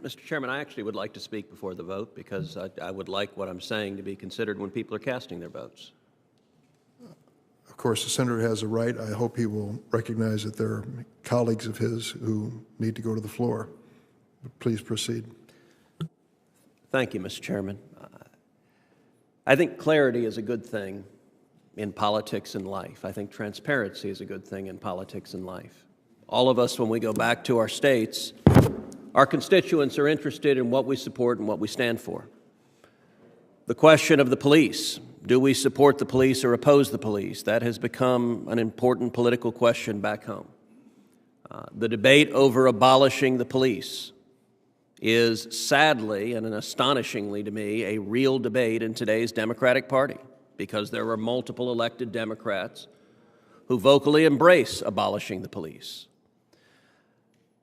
Mr. Chairman, I actually would like to speak before the vote because I would like what I'm saying to be considered when people are casting their votes. Of course, the senator has a right. I hope he will recognize that there are colleagues of his who need to go to the floor. Please proceed. Thank you, Mr. Chairman. I think clarity is a good thing in politics and life. I think transparency is a good thing in politics and life. All of us, when we go back to our states, our constituents are interested in what we support and what we stand for. The question of the police, do we support the police or oppose the police? That has become an important political question back home. The debate over abolishing the police is sadly and astonishingly to me a real debate in today's Democratic Party because there are multiple elected Democrats who vocally embrace abolishing the police.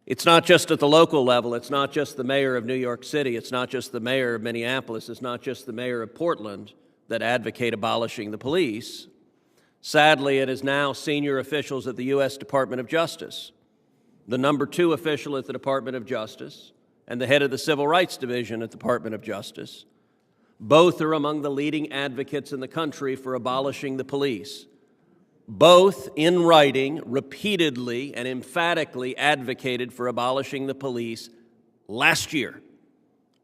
It's not just at the local level. It's not just the mayor of New York City. It's not just the mayor of Minneapolis. It's not just the mayor of Portland that advocate abolishing the police. Sadly, it is now senior officials at the U.S. Department of Justice, the number 2 official at the Department of Justice, and the head of the Civil Rights Division at the Department of Justice. Both are among the leading advocates in the country for abolishing the police. Both, in writing, repeatedly and emphatically advocated for abolishing the police last year.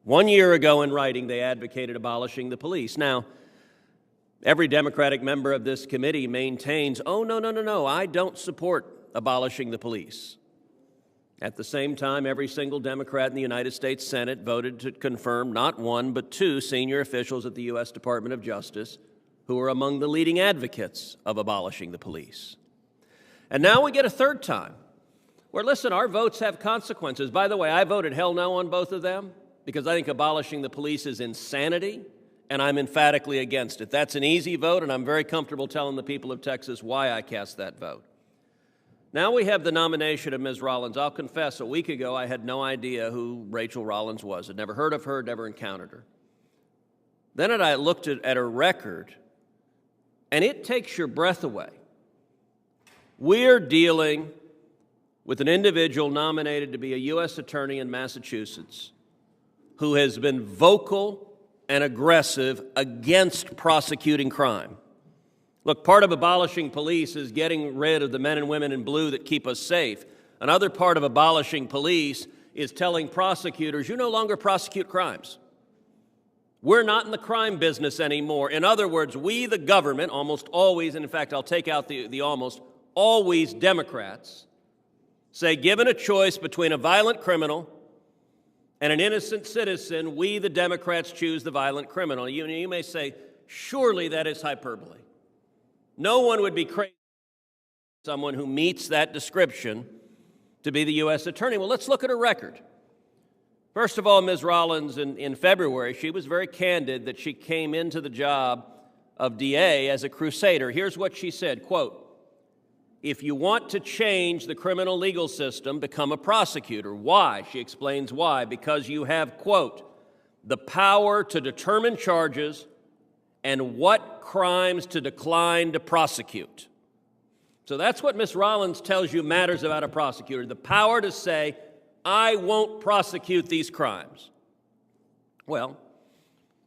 1 year ago, in writing, they advocated abolishing the police. Now, every Democratic member of this committee maintains, oh, no, I don't support abolishing the police. At the same time, every single Democrat in the United States Senate voted to confirm not 1 but 2 senior officials at the U.S. Department of Justice who are among the leading advocates of abolishing the police. And now we get a third time where, listen, our votes have consequences. By the way, I voted hell no on both of them because I think abolishing the police is insanity, and I'm emphatically against it. That's an easy vote, and I'm very comfortable telling the people of Texas why I cast that vote. Now we have the nomination of Ms. Rollins. I'll confess, a week ago I had no idea who Rachel Rollins was. I'd never heard of her, never encountered her. Then I looked at her record, and it takes your breath away. We're dealing with an individual nominated to be a U.S. attorney in Massachusetts who has been vocal and aggressive against prosecuting crime. Look, part of abolishing police is getting rid of the men and women in blue that keep us safe. Another part of abolishing police is telling prosecutors, you no longer prosecute crimes. We're not in the crime business anymore. In other words, we, the government, almost always, and in fact, I'll take out the almost always Democrats, say, given a choice between a violent criminal and an innocent citizen, we, the Democrats, choose the violent criminal. You may say, surely that is hyperbole. No one would be crazy for someone who meets that description to be the U.S. attorney. Well, let's look at her record. First of all, Ms. Rollins, in February, she was very candid that she came into the job of DA as a crusader. Here's what she said, quote, if you want to change the criminal legal system, become a prosecutor. Why? She explains why. Because you have, quote, the power to determine charges and what crimes to decline to prosecute. So that's what Ms. Rollins tells you matters about a prosecutor, the power to say, I won't prosecute these crimes. Well,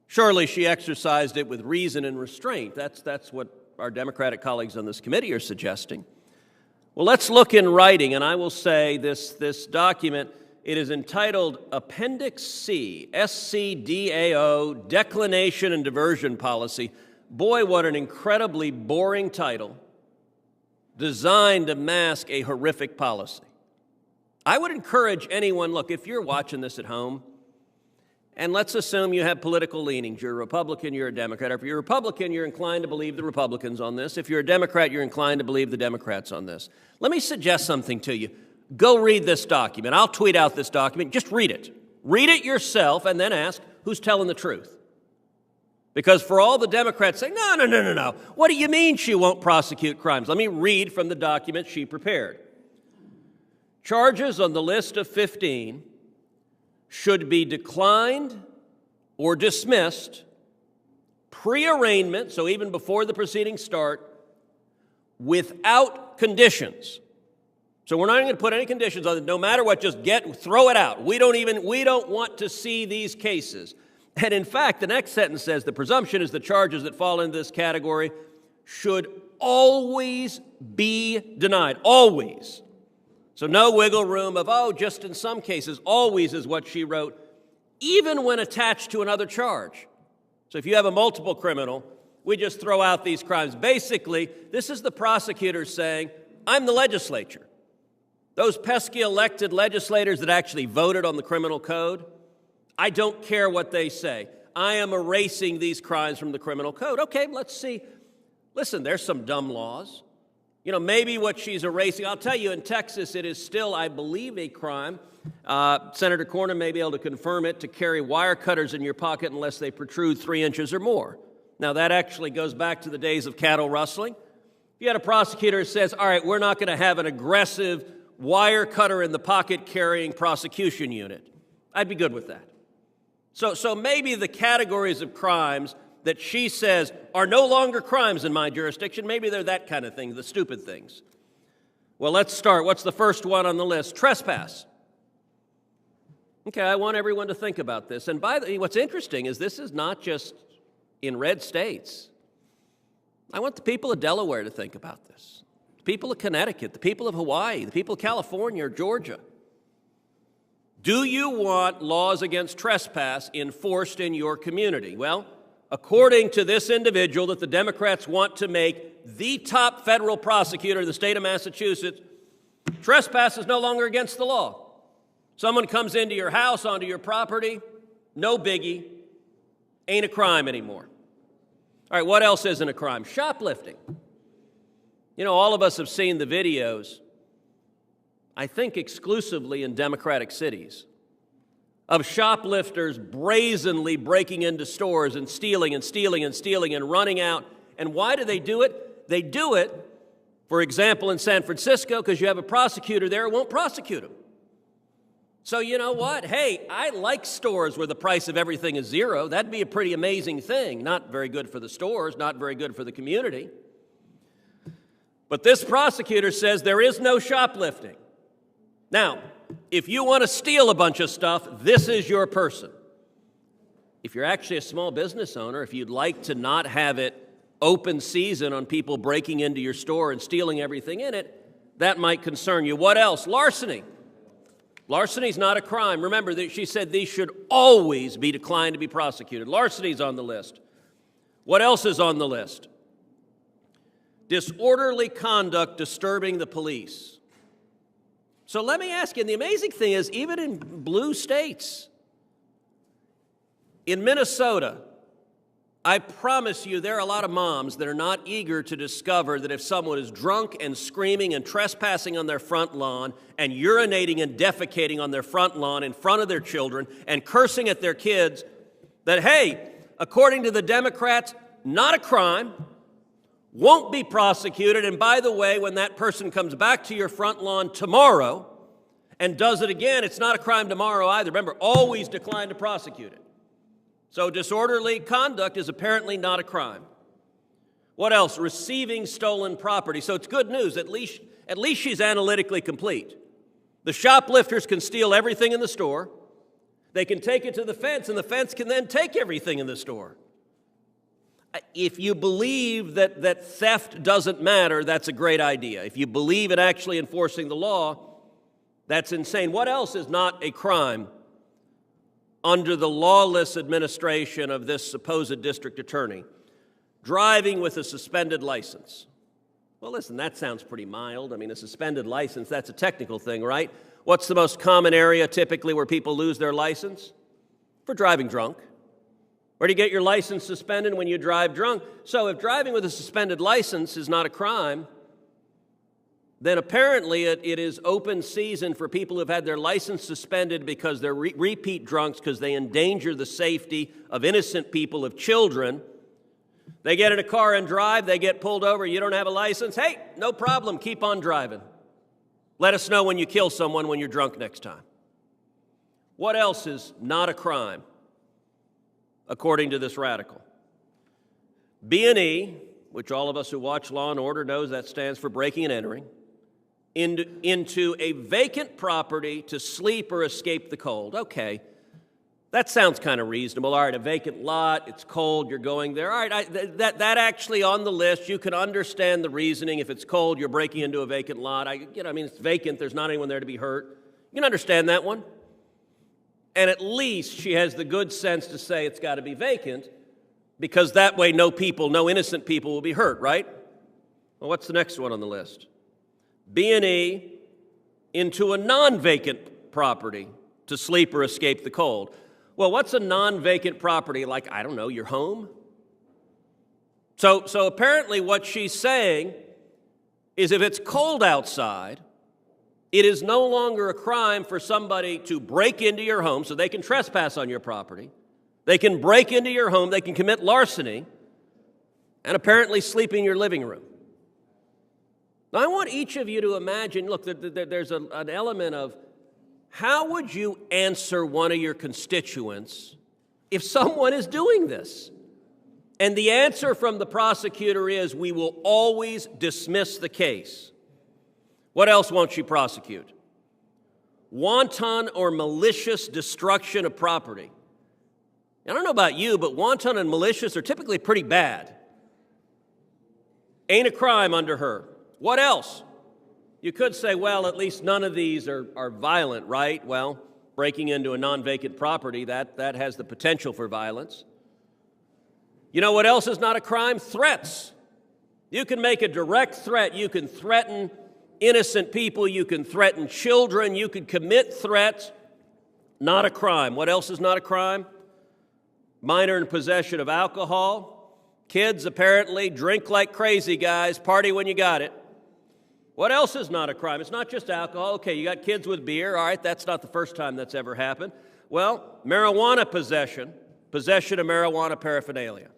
surely she exercised it with reason and restraint. That's what our Democratic colleagues on this committee are suggesting. Well, let's look in writing, and I will say this document, it is entitled Appendix C, SCDAO, Declination and Diversion Policy. Boy, what an incredibly boring title designed to mask a horrific policy. I would encourage anyone, look, if you're watching this at home, and let's assume you have political leanings. You're a Republican, you're a Democrat. If you're a Republican, you're inclined to believe the Republicans on this. If you're a Democrat, you're inclined to believe the Democrats on this. Let me suggest something to you. Go read this document. I'll tweet out this document. Just read it. Read it yourself and then ask who's telling the truth. Because for all the Democrats saying, no, what do you mean she won't prosecute crimes? Let me read from the document she prepared. Charges on the list of 15 should be declined or dismissed pre-arraignment, so even before the proceedings start, without conditions. So we're not going to put any conditions on it. No matter what, just throw it out. We don't want to see these cases. And in fact, the next sentence says, the presumption is the charges that fall into this category should always be denied. Always. So no wiggle room of, oh, just in some cases. Always is what she wrote, even when attached to another charge. So if you have a multiple criminal, we just throw out these crimes. Basically, this is the prosecutor saying, I'm the legislature. Those pesky elected legislators that actually voted on the criminal code, I don't care what they say. I am erasing these crimes from the criminal code. Okay, let's see. Listen, there's some dumb laws. You know, maybe what she's erasing, I'll tell you, in Texas, it is still, I believe, a crime. Senator Cornyn may be able to confirm it, to carry wire cutters in your pocket unless they protrude 3 inches or more. Now, that actually goes back to the days of cattle rustling. If you had a prosecutor who says, all right, we're not going to have an aggressive wire cutter in the pocket carrying prosecution unit, I'd be good with that. So maybe the categories of crimes that she says are no longer crimes in my jurisdiction, maybe they're that kind of thing, the stupid things. Well, let's start. What's the first one on the list? Trespass. Okay, I want everyone to think about this. And what's interesting is this is not just in red states. I want the people of Delaware to think about this. The people of Connecticut, the people of Hawaii, the people of California or Georgia. Do you want laws against trespass enforced in your community? Well, according to this individual that the Democrats want to make the top federal prosecutor of the state of Massachusetts, trespass is no longer against the law. Someone comes into your house, onto your property, no biggie, ain't a crime anymore. All right, what else isn't a crime? Shoplifting. You know, all of us have seen the videos, I think exclusively in Democratic cities, of shoplifters brazenly breaking into stores and stealing and stealing and stealing and running out. And why do they do it? They do it, for example, in San Francisco, because you have a prosecutor there who won't prosecute them. So you know what? Hey, I like stores where the price of everything is zero. That'd be a pretty amazing thing. Not very good for the stores, not very good for the community. But this prosecutor says there is no shoplifting. Now, if you want to steal a bunch of stuff, this is your person. If you're actually a small business owner, if you'd like to not have it open season on people breaking into your store and stealing everything in it, that might concern you. What else? Larceny. Larceny is not a crime. Remember, that she said these should always be declined to be prosecuted. Larceny is on the list. What else is on the list? Disorderly conduct disturbing the police. So let me ask you, and the amazing thing is, even in blue states, in Minnesota, I promise you there are a lot of moms that are not eager to discover that if someone is drunk and screaming and trespassing on their front lawn and urinating and defecating on their front lawn in front of their children and cursing at their kids, that, hey, according to the Democrats, not a crime, won't be prosecuted, and by the way, when that person comes back to your front lawn tomorrow and does it again, it's not a crime tomorrow either. Remember, always decline to prosecute it. So disorderly conduct is apparently not a crime. What else? Receiving stolen property. So it's good news. At least she's analytically complete. The shoplifters can steal everything in the store. They can take it to the fence, and the fence can then take everything in the store. If you believe that theft doesn't matter, that's a great idea. If you believe in actually enforcing the law, that's insane. What else is not a crime under the lawless administration of this supposed district attorney? Driving with a suspended license. Well, listen, that sounds pretty mild. I mean, a suspended license, that's a technical thing, right? What's the most common area typically where people lose their license? For driving drunk. Where do you get your license suspended? When you drive drunk. So if driving with a suspended license is not a crime, then apparently it is open season for people who have had their license suspended because they're repeat drunks because they endanger the safety of innocent people, of children. They get in a car and drive, they get pulled over, you don't have a license. Hey, no problem, keep on driving. Let us know when you kill someone when you're drunk next time. What else is not a crime, according to this radical? B&E, which all of us who watch Law & Order knows that stands for breaking and entering. into a vacant property to sleep or escape the cold. Okay, that sounds kind of reasonable. All right, a vacant lot, it's cold, you're going there. All right, that actually on the list, you can understand the reasoning. If it's cold, you're breaking into a vacant lot. It's vacant, there's not anyone there to be hurt. You can understand that one. And at least she has the good sense to say it's got to be vacant, because that way no innocent people will be hurt, right? Well, what's the next one on the list? B&E into a non-vacant property to sleep or escape the cold. Well, what's a non-vacant property? Like, I don't know, your home? So apparently what she's saying is if it's cold outside, it is no longer a crime for somebody to break into your home, so they can trespass on your property. They can break into your home, they can commit larceny, and apparently sleep in your living room. Now, I want each of you to imagine, look, there's an element of how would you answer one of your constituents if someone is doing this? And the answer from the prosecutor is, we will always dismiss the case. What else won't she prosecute? Wanton or malicious destruction of property. I don't know about you, but wanton and malicious are typically pretty bad. Ain't a crime under her. What else? You could say, well, at least none of these are violent, right? Well, breaking into a non-vacant property, that has the potential for violence. You know what else is not a crime? Threats. You can make a direct threat. You can threaten innocent people. You can threaten children. You can commit threats. Not a crime. What else is not a crime? Minor in possession of alcohol. Kids apparently drink like crazy, guys. Party when you got it. What else is not a crime? It's not just alcohol. Okay, you got kids with beer. All right, that's not the first time that's ever happened. Well, marijuana possession of marijuana paraphernalia.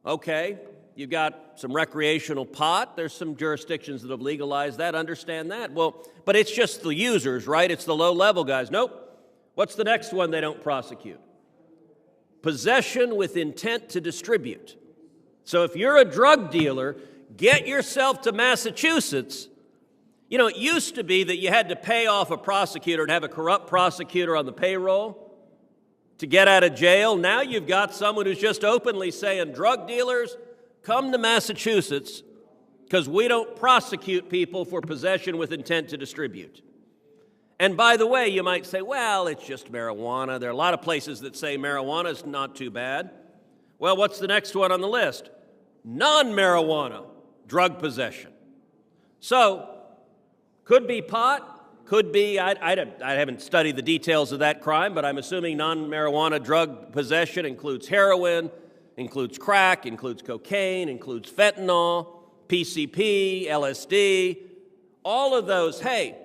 Okay, you've got some recreational pot. There's some jurisdictions that have legalized that. Understand that. Well, but it's just the users, right? It's the low-level guys. Nope. What's the next one they don't prosecute? Possession with intent to distribute. So if you're a drug dealer, get yourself to Massachusetts. You know, it used to be that you had to pay off a prosecutor and have a corrupt prosecutor on the payroll to get out of jail. Now you've got someone who's just openly saying, drug dealers, come to Massachusetts because we don't prosecute people for possession with intent to distribute. And by the way, you might say, well, it's just marijuana. There are a lot of places that say marijuana is not too bad. Well, what's the next one on the list? Non-marijuana drug possession. So, could be pot, could be, I haven't studied the details of that crime, but I'm assuming non-marijuana drug possession includes heroin, includes crack, includes cocaine, includes fentanyl, PCP, LSD, all of those. Hey,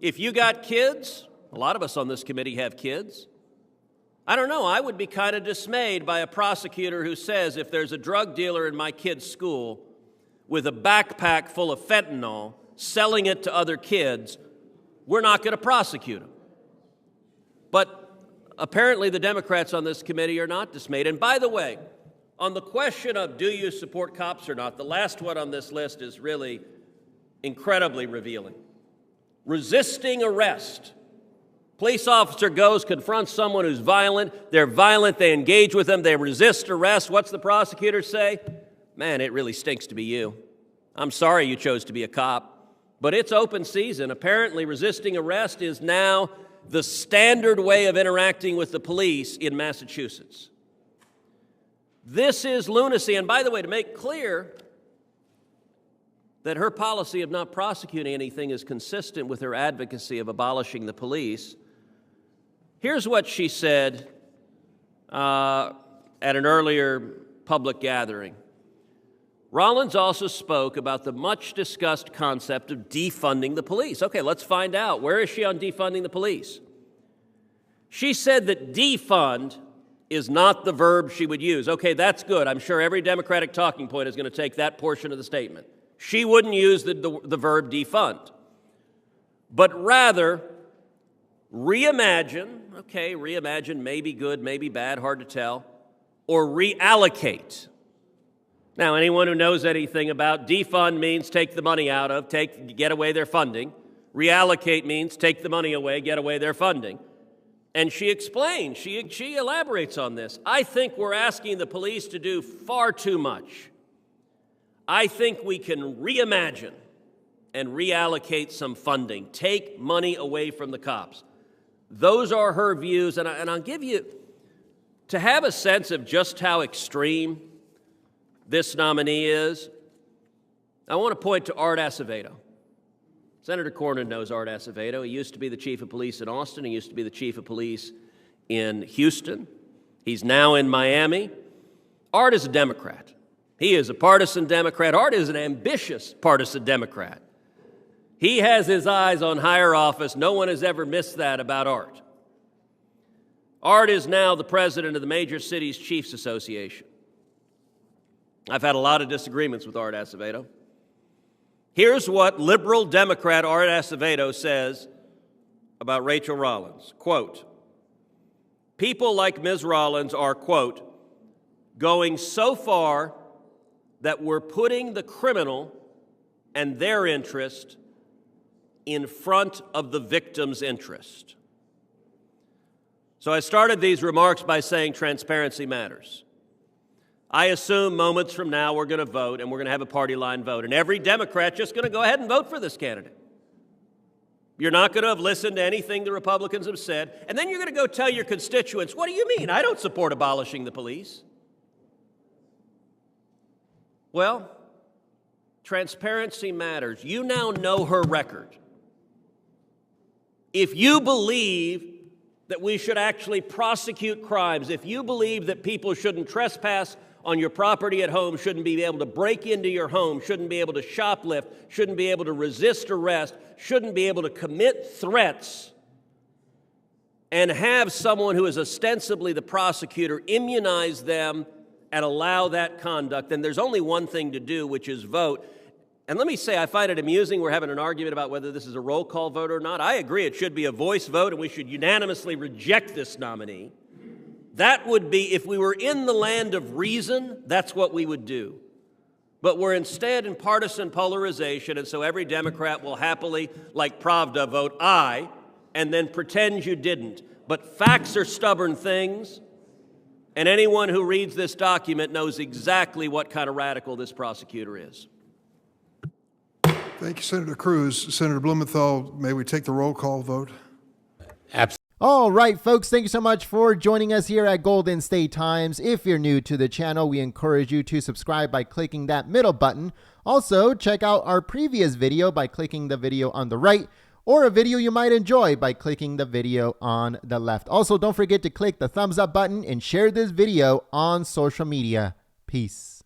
if you got kids, a lot of us on this committee have kids, I don't know, I would be kind of dismayed by a prosecutor who says if there's a drug dealer in my kid's school with a backpack full of fentanyl selling it to other kids, we're not going to prosecute him. But apparently the Democrats on this committee are not dismayed. And by the way, on the question of do you support cops or not, the last one on this list is really incredibly revealing. Resisting arrest. Police officer goes, confronts someone who's violent. They're violent. They engage with them. They resist arrest. What's the prosecutor say? Man, it really stinks to be you. I'm sorry you chose to be a cop. But it's open season. Apparently, resisting arrest is now the standard way of interacting with the police in Massachusetts. This is lunacy. And by the way, to make clear that her policy of not prosecuting anything is consistent with her advocacy of abolishing the police, here's what she said at an earlier public gathering. Rollins also spoke about the much-discussed concept of defunding the police. Okay, let's find out. Where is she on defunding the police? She said that defund is not the verb she would use. Okay, that's good. I'm sure every Democratic talking point is going to take that portion of the statement. She wouldn't use the verb defund, but rather reimagine. Okay, reimagine may be good, may be bad, hard to tell, or reallocate. Now, anyone who knows anything about defund means take the money out of, get away their funding. Reallocate means take the money away, get away their funding. And she explains, she elaborates on this. I think we're asking the police to do far too much. I think we can reimagine and reallocate some funding, take money away from the cops. Those are her views, and I'll give you, to have a sense of just how extreme this nominee is, I want to point to Art Acevedo. Senator Cornyn knows Art Acevedo. He used to be the chief of police in Austin. He used to be the chief of police in Houston. He's now in Miami. Art is a Democrat. He is a partisan Democrat. Art is an ambitious partisan Democrat. He has his eyes on higher office. No one has ever missed that about Art. Art is now the president of the Major Cities Chiefs Association. I've had a lot of disagreements with Art Acevedo. Here's what liberal Democrat Art Acevedo says about Rachel Rollins. Quote, people like Ms. Rollins are, quote, going so far that we're putting the criminal and their interest in front of the victim's interest. So I started these remarks by saying transparency matters. I assume moments from now we're going to vote, and we're going to have a party line vote, and every Democrat just going to go ahead and vote for this candidate. You're not going to have listened to anything the Republicans have said, and then you're going to go tell your constituents, what do you mean? I don't support abolishing the police. Well, transparency matters. You now know her record. If you believe that we should actually prosecute crimes, if you believe that people shouldn't trespass on your property at home, shouldn't be able to break into your home, shouldn't be able to shoplift, shouldn't be able to resist arrest, shouldn't be able to commit threats, and have someone who is ostensibly the prosecutor immunize them and allow that conduct, then there's only one thing to do, which is vote. And let me say, I find it amusing we're having an argument about whether this is a roll call vote or not. I agree it should be a voice vote, and we should unanimously reject this nominee. That would be, if we were in the land of reason, that's what we would do. But we're instead in partisan polarization, and so every Democrat will happily, like Pravda, vote aye, and then pretend you didn't. But facts are stubborn things, and anyone who reads this document knows exactly what kind of radical this prosecutor is. Thank you, Senator Cruz. Senator Blumenthal, may we take the roll call vote? Absolutely. All right, folks, thank you so much for joining us here at Golden State Times. If you're new to the channel, we encourage you to subscribe by clicking that middle button. Also, check out our previous video by clicking the video on the right, or a video you might enjoy by clicking the video on the left. Also, don't forget to click the thumbs up button and share this video on social media. Peace.